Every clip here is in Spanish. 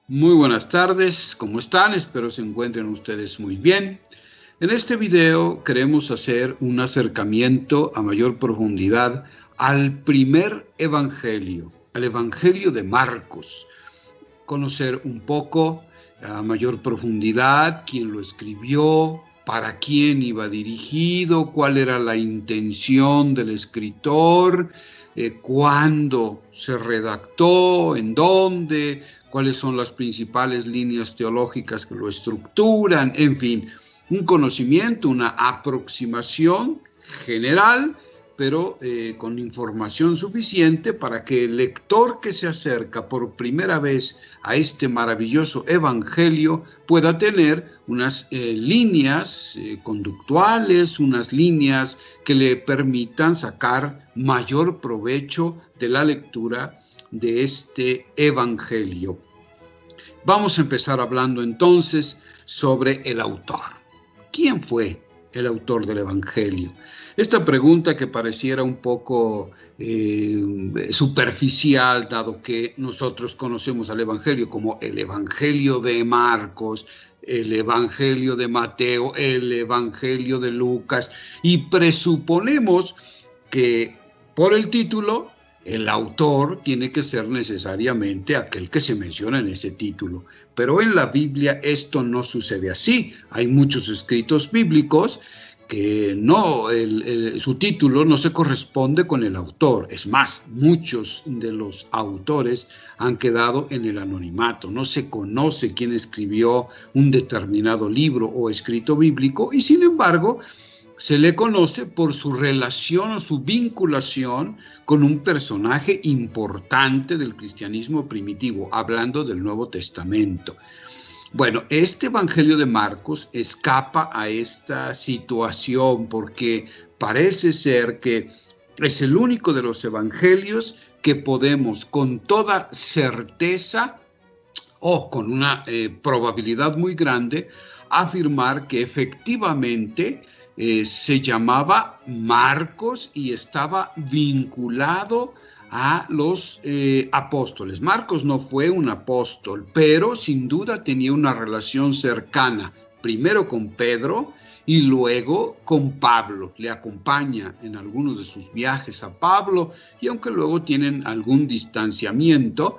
Muy buenas tardes, ¿cómo están? Espero se encuentren ustedes muy bien. En este video queremos hacer un acercamiento a mayor profundidad al primer evangelio, al evangelio de Marcos. Conocer un poco a mayor profundidad quién lo escribió, para quién iba dirigido, cuál era la intención del escritor, cuándo se redactó, en dónde, cuáles son las principales líneas teológicas que lo estructuran, en fin, un conocimiento, una aproximación general, pero con información suficiente para que el lector que se acerca por primera vez a este maravilloso evangelio pueda tener unas líneas conductuales, unas líneas que le permitan sacar mayor provecho de la lectura de este evangelio. Vamos a empezar hablando entonces sobre el autor. ¿Quién fue el autor del evangelio? Esta pregunta que pareciera un poco superficial, dado que nosotros conocemos al evangelio como el evangelio de Marcos, el evangelio de Mateo, el evangelio de Lucas, y presuponemos que por el título el autor tiene que ser necesariamente aquel que se menciona en ese título. Pero en la Biblia esto no sucede así. Hay muchos escritos bíblicos que no, su título no se corresponde con el autor. Es más, muchos de los autores han quedado en el anonimato. No se conoce quién escribió un determinado libro o escrito bíblico y sin embargo se le conoce por su relación o su vinculación con un personaje importante del cristianismo primitivo, hablando del Nuevo Testamento. Bueno, este evangelio de Marcos escapa a esta situación porque parece ser que es el único de los evangelios que podemos con toda certeza o con una probabilidad muy grande afirmar que efectivamente se llamaba Marcos y estaba vinculado a los apóstoles. Marcos no fue un apóstol, pero sin duda tenía una relación cercana, primero con Pedro y luego con Pablo. Le acompaña en algunos de sus viajes a Pablo y aunque luego tienen algún distanciamiento,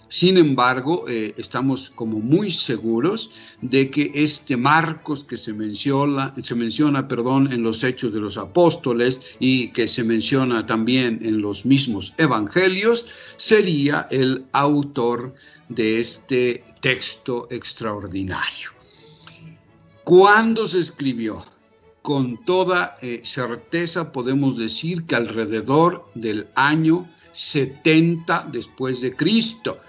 sin embargo, estamos como muy seguros de que este Marcos que se menciona en los Hechos de los Apóstoles y que se menciona también en los mismos evangelios, sería el autor de este texto extraordinario. ¿Cuándo se escribió? Con toda certeza podemos decir que alrededor del año 70 después de Cristo.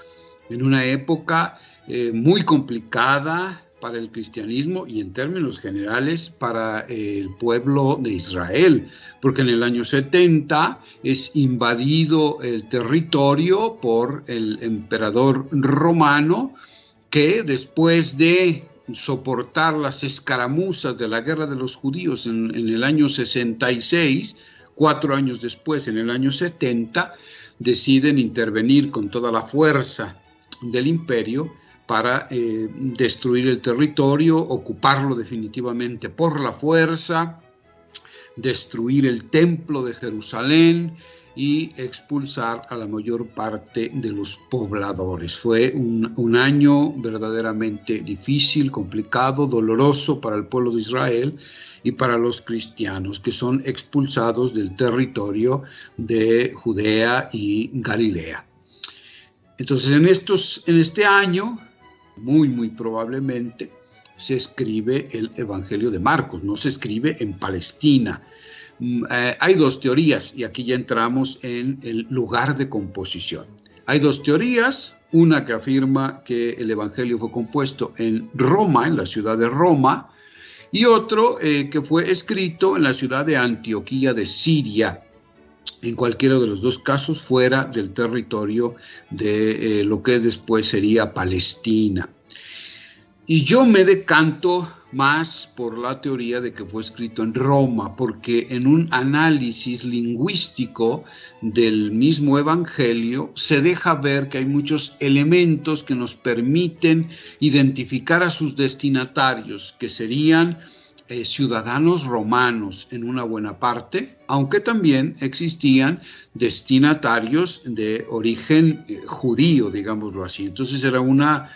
En una época muy complicada para el cristianismo y en términos generales para el pueblo de Israel, porque en el año 70 es invadido el territorio por el emperador romano, que después de soportar las escaramuzas de la guerra de los judíos en el año 66, 4 años después, en el año 70, deciden intervenir con toda la fuerza del imperio para destruir el territorio, ocuparlo definitivamente por la fuerza, destruir el templo de Jerusalén y expulsar a la mayor parte de los pobladores. Fue un año verdaderamente difícil, complicado, doloroso para el pueblo de Israel y para los cristianos que son expulsados del territorio de Judea y Galilea. Entonces, en este año, muy probablemente, se escribe el Evangelio de Marcos, no se escribe en Palestina. Hay dos teorías, y aquí ya entramos en el lugar de composición. Hay dos teorías, una que afirma que el Evangelio fue compuesto en Roma, en la ciudad de Roma, y otro que fue escrito en la ciudad de Antioquía de Siria. En cualquiera de los dos casos fuera del territorio de lo que después sería Palestina. Y yo me decanto más por la teoría de que fue escrito en Roma, porque en un análisis lingüístico del mismo Evangelio se deja ver que hay muchos elementos que nos permiten identificar a sus destinatarios, que serían ciudadanos romanos en una buena parte, aunque también existían destinatarios de origen judío, digámoslo así. Entonces era una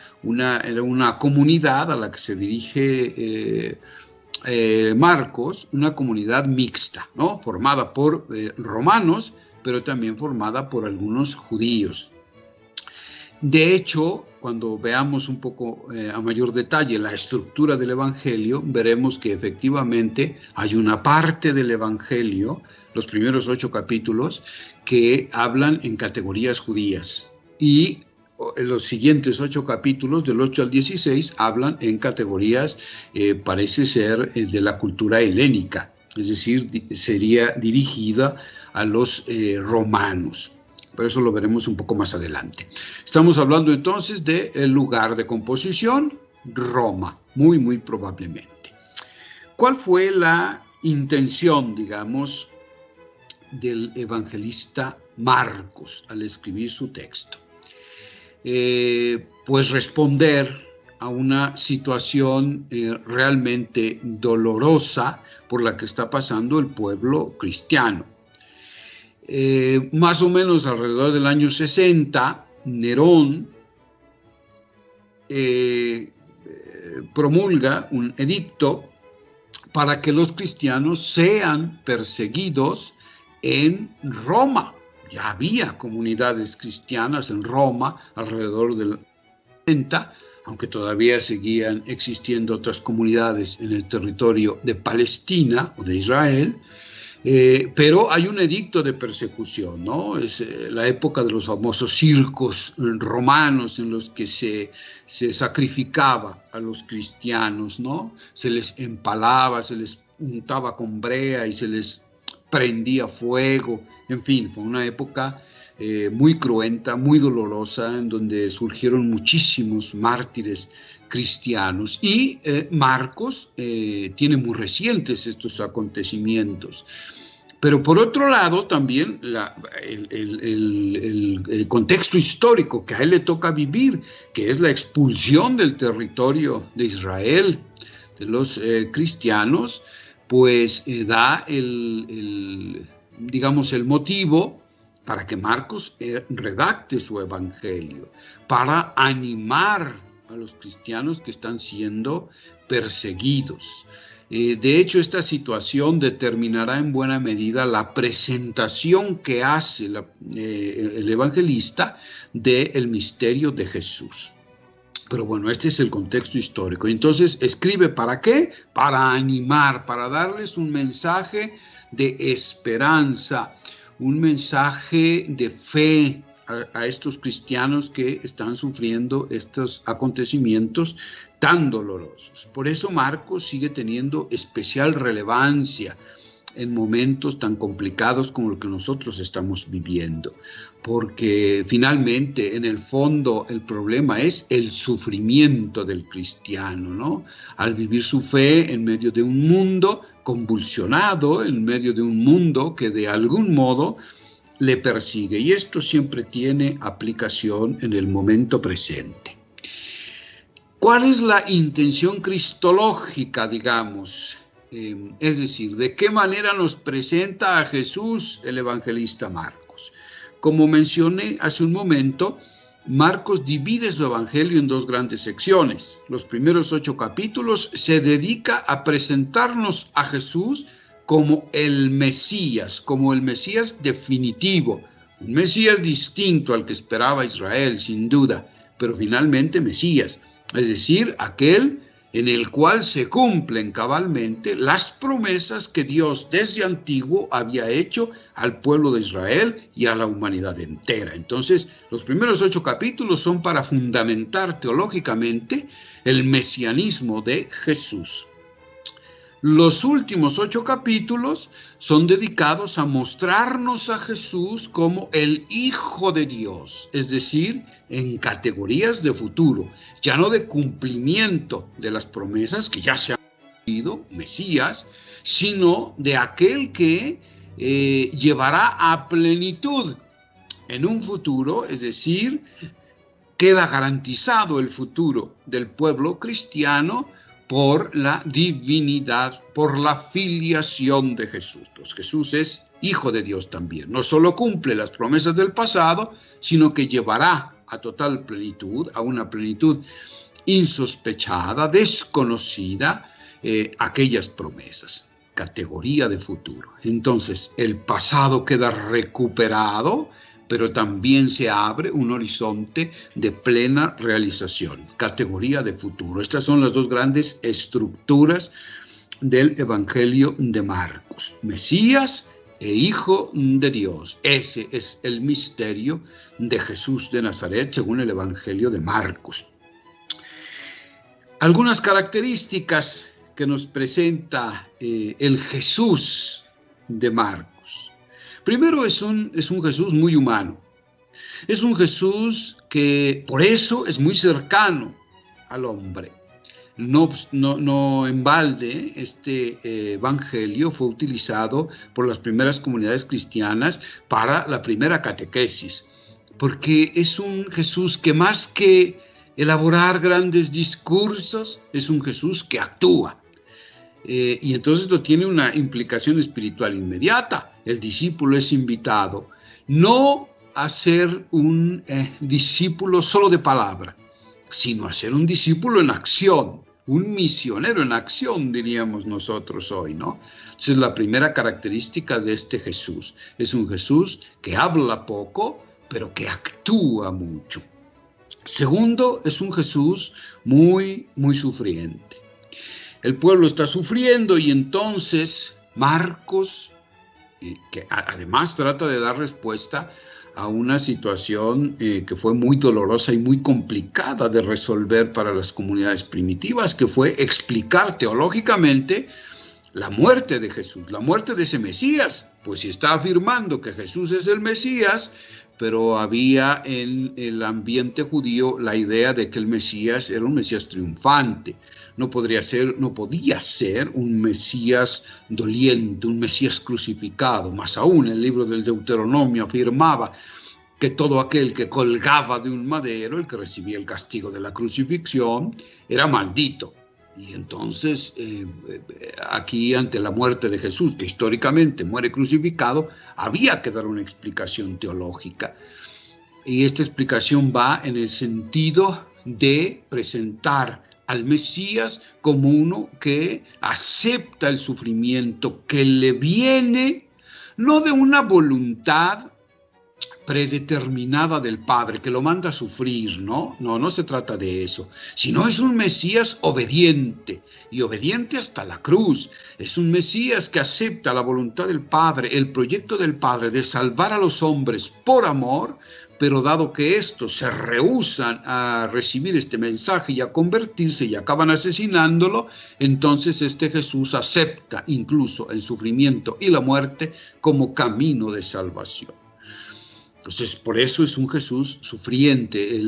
comunidad a la que se dirige Marcos, una comunidad mixta, ¿no? Formada por romanos, pero también formada por algunos judíos. De hecho, cuando veamos un poco a mayor detalle la estructura del Evangelio, veremos que efectivamente hay una parte del Evangelio, los primeros 8 capítulos, que hablan en categorías judías, y los siguientes 8 capítulos, del 8 al 16, hablan en categorías, parece ser, de la cultura helénica, es decir, sería dirigida a los romanos. Pero eso lo veremos un poco más adelante. Estamos hablando entonces del lugar de composición, Roma, muy probablemente. ¿Cuál fue la intención, digamos, del evangelista Marcos al escribir su texto? Pues responder a una situación realmente dolorosa por la que está pasando el pueblo cristiano. Más o menos alrededor del año 60, Nerón promulga un edicto para que los cristianos sean perseguidos en Roma. Ya había comunidades cristianas en Roma alrededor del 60, aunque todavía seguían existiendo otras comunidades en el territorio de Palestina o de Israel. Pero hay un edicto de persecución, ¿no? Es la época de los famosos circos romanos en los que se sacrificaba a los cristianos, ¿no? Se les empalaba, se les untaba con brea y se les prendía fuego. En fin, fue una época muy cruenta, muy dolorosa, en donde surgieron muchísimos mártires cristianos, y Marcos tiene muy recientes estos acontecimientos. Pero por otro lado también el contexto histórico que a él le toca vivir, que es la expulsión del territorio de Israel de los cristianos, pues da digamos, el motivo para que Marcos redacte su evangelio, para animar a los cristianos que están siendo perseguidos. De hecho, esta situación determinará en buena medida la presentación que hace el evangelista del misterio de Jesús. Pero bueno, este es el contexto histórico. Entonces, escribe ¿para qué? Para animar, para darles un mensaje de esperanza, un mensaje de fe a estos cristianos que están sufriendo estos acontecimientos tan dolorosos. Por eso Marcos sigue teniendo especial relevancia en momentos tan complicados como lo que nosotros estamos viviendo, porque finalmente, en el fondo, el problema es el sufrimiento del cristiano, ¿no? Al vivir su fe en medio de un mundo convulsionado, en medio de un mundo que de algún modo le persigue, y esto siempre tiene aplicación en el momento presente. ¿Cuál es la intención cristológica, digamos? Es decir, ¿de qué manera nos presenta a Jesús el evangelista Marcos? Como mencioné hace un momento, Marcos divide su evangelio en 2 grandes secciones. Los primeros 8 capítulos se dedica a presentarnos a Jesús como el Mesías definitivo, un Mesías distinto al que esperaba Israel, sin duda, pero finalmente Mesías, es decir, aquel en el cual se cumplen cabalmente las promesas que Dios desde antiguo había hecho al pueblo de Israel y a la humanidad entera. Entonces, los primeros 8 capítulos son para fundamentar teológicamente el mesianismo de Jesús. Los últimos 8 capítulos son dedicados a mostrarnos a Jesús como el Hijo de Dios, es decir, en categorías de futuro, ya no de cumplimiento de las promesas que ya se han Mesías, sino de aquel que llevará a plenitud en un futuro, es decir, queda garantizado el futuro del pueblo cristiano por la divinidad, por la filiación de Jesús. Entonces, Jesús es Hijo de Dios también. No solo cumple las promesas del pasado, sino que llevará a total plenitud, a una plenitud insospechada, desconocida, aquellas promesas. Categoría de futuro. Entonces, el pasado queda recuperado, pero también se abre un horizonte de plena realización. Categoría de futuro. Estas son las dos grandes estructuras del Evangelio de Marcos. Mesías e Hijo de Dios. Ese es el misterio de Jesús de Nazaret, según el Evangelio de Marcos. Algunas características que nos presenta el Jesús de Marcos. Primero, es un Jesús muy humano. Es un Jesús que por eso es muy cercano al hombre. No en balde, este evangelio fue utilizado por las primeras comunidades cristianas para la primera catequesis, porque es un Jesús que más que elaborar grandes discursos, es un Jesús que actúa. Y entonces esto tiene una implicación espiritual inmediata. El discípulo es invitado no a ser un discípulo solo de palabra, sino a ser un discípulo en acción, un misionero en acción, diríamos nosotros hoy, ¿no? Entonces, la primera característica de este Jesús es un Jesús que habla poco, pero que actúa mucho. Segundo, es un Jesús muy, muy sufriente. El pueblo está sufriendo y entonces Marcos, que además trata de dar respuesta a una situación que fue muy dolorosa y muy complicada de resolver para las comunidades primitivas, que fue explicar teológicamente la muerte de Jesús, la muerte de ese Mesías. Pues si está afirmando que Jesús es el Mesías, pero había en el ambiente judío la idea de que el Mesías era un Mesías triunfante. No podía ser un Mesías doliente, un Mesías crucificado. Más aún, el libro del Deuteronomio afirmaba que todo aquel que colgaba de un madero, el que recibía el castigo de la crucifixión, era maldito. Y entonces, aquí ante la muerte de Jesús, que históricamente muere crucificado, había que dar una explicación teológica. Y esta explicación va en el sentido de presentar al Mesías como uno que acepta el sufrimiento que le viene, no de una voluntad predeterminada del Padre, que lo manda a sufrir, ¿no? No se trata de eso, sino es un Mesías obediente, y obediente hasta la cruz. Es un Mesías que acepta la voluntad del Padre, el proyecto del Padre de salvar a los hombres por amor, pero dado que estos se rehúsan a recibir este mensaje y a convertirse y acaban asesinándolo, entonces este Jesús acepta incluso el sufrimiento y la muerte como camino de salvación. Entonces, por eso es un Jesús sufriente.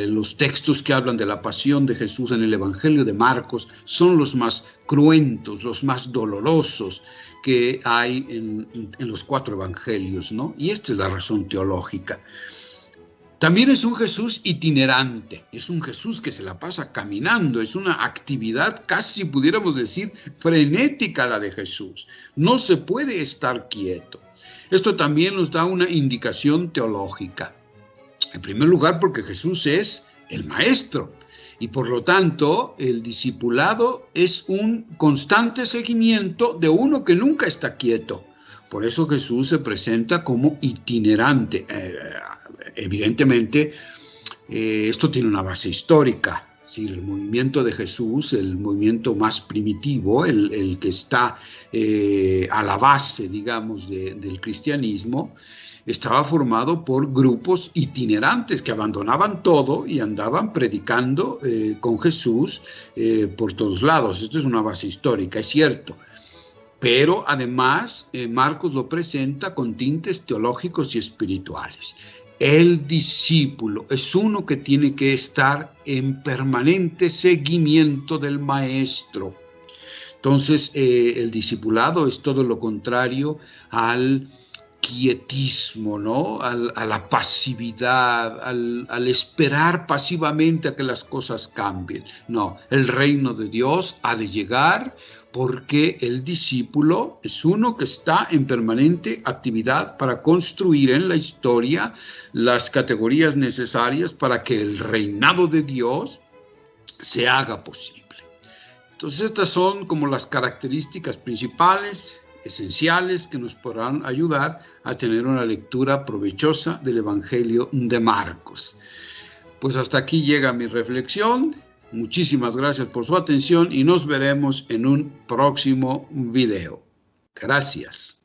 Los textos que hablan de la pasión de Jesús en el Evangelio de Marcos son los más cruentos, los más dolorosos que hay en los 4 evangelios, ¿no? Y esta es la razón teológica. También es un Jesús itinerante, es un Jesús que se la pasa caminando, es una actividad casi pudiéramos decir frenética la de Jesús. No se puede estar quieto. Esto también nos da una indicación teológica. En primer lugar, porque Jesús es el Maestro y por lo tanto el discipulado es un constante seguimiento de uno que nunca está quieto. Por eso Jesús se presenta como itinerante. Evidentemente, esto tiene una base histórica. Sí, el movimiento de Jesús, el movimiento más primitivo, el que está a la base, digamos, del cristianismo, estaba formado por grupos itinerantes que abandonaban todo y andaban predicando con Jesús por todos lados. Esto es una base histórica, es cierto. Pero además Marcos lo presenta con tintes teológicos y espirituales. El discípulo es uno que tiene que estar en permanente seguimiento del maestro. Entonces, el discipulado es todo lo contrario al quietismo, ¿no? A la pasividad, al esperar pasivamente a que las cosas cambien. No, el reino de Dios ha de llegar porque el discípulo es uno que está en permanente actividad para construir en la historia las categorías necesarias para que el reinado de Dios se haga posible. Entonces, estas son como las características principales, esenciales, que nos podrán ayudar a tener una lectura provechosa del Evangelio de Marcos. Pues hasta aquí llega mi reflexión. Muchísimas gracias por su atención y nos veremos en un próximo video. Gracias.